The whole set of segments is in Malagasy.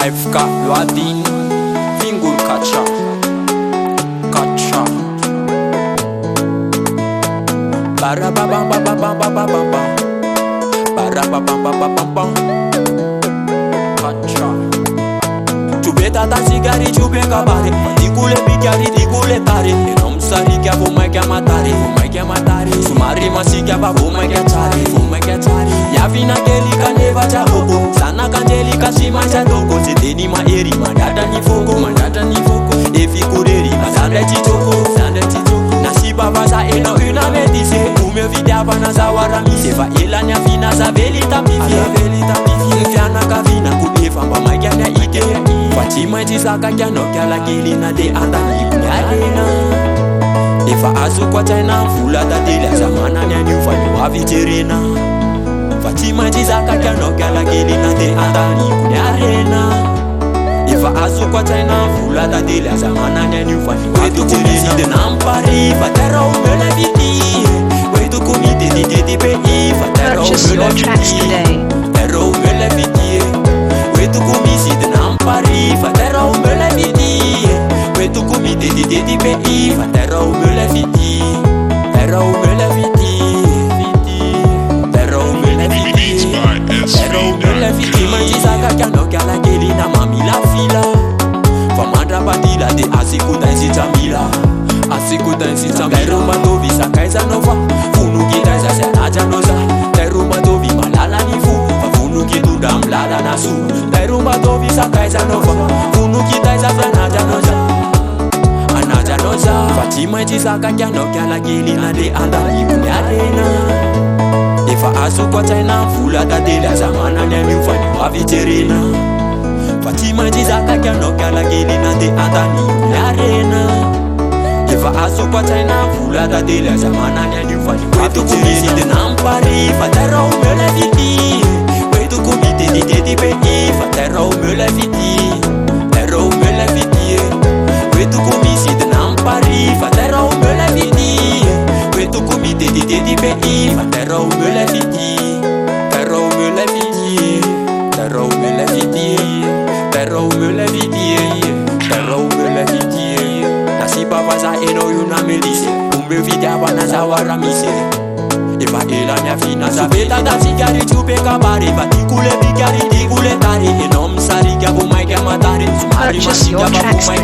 FK Luadin Fingul Kacha Kacha Barababababababababa Barababababababa Kacha Ciube tata sigari, ciube cabare Dicule picchiari, dicule tare E non sari che vo mai chiamatare Su marima si chiama vo mai ghiacciare Iavina Angelica ne va già poco Sana Angelica si mangia dopo Se teni ma eri, mandata ni fuoco E figureri, ma sandre ci gioco Nasi baba sa e no una medise Come videava na zawara mi Se fa ela nya fina sa velita pifi Fiana kavina kubeva mba magyana ike Fatima jisaka kyano kyala kilina de andani kunyalena Efa asu kwa china fula tatele zamana nyani ufani wa viterina Fatima jisaka kyano kyala kilina de andani kunyalena Efa asu kwa china fula tatele zamana nyani ufani wa viterina De nampari fatera umele viti Wetu kumite di DDPI fatera umele viti Terro me le vidie, we tu comisi de nampari, fa terro me le vidie, we tu comite di DDPI, fa terro me le vidie, terro me le vidie, terro me le vidie, terro me le vidie, mangi saga chiano che alla gelina mami la fila, fa mandra patila de asikuta in sicamila, asikuta in sicamila, terro mandovi sa kaisa nova, funu kita sa senaja noza, terro mandovi malala ni fu. Kitu dam lada nasu Dai rumba dovi sa kaisa nova Funu kita isa franaja noza Anaja noza Fatima jisaka kyano kyala gelina de andari kunyalena Efa asu kwa china fula tatele zamana nyami ufani wa viterina Fatima jisaka kyano kyala gelina de andari kunyalena Efa asu kwa china fula tatele zamana nyami ufani wa viterina De nampari fatera umele viti Comité di DDPI, fa terro me la viti, we tu comisi de nampari, fa terro me la viti, we tu comité di DDPI, fa terro me la viti, terro me la viti, terro me la viti, terro me la viti, terro me la viti, nasi baba sa eno yuna melise, umbe vidiava na zawara mise. Eva ela nya fina sa veta da sigari ciube kabare Va dicule bicchiari dicule tare E non sari che vo mai chiamatare Su marima si chiama vo mai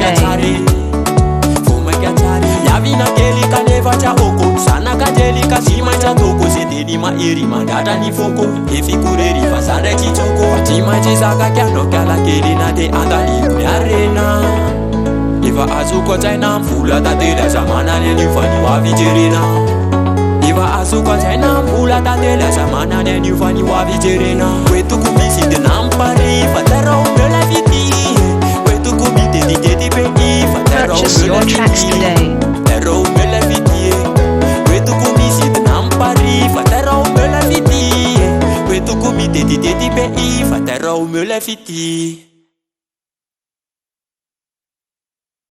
ghiacciare Iavina Angelica ne faccia poco Sana Angelica si mangia dopo Se teni ma eri mandata ni fuoco E figureri fa sandre ci gioco Fatima jisaka chiano chiala gelina de andani kunyarena Eva asu kwa china fula tatele zamana ne ufani wa viterina Eva asu kwa china fula tatele zamana ne ufani wa viterina We tu kumisi de nampari fa terro me la viti We tu kumite di DDPI fa terro me la viti Terro me la viti We tu kumisi de nampari fa terro me la viti We tu kumite di DDPI fa terro me la viti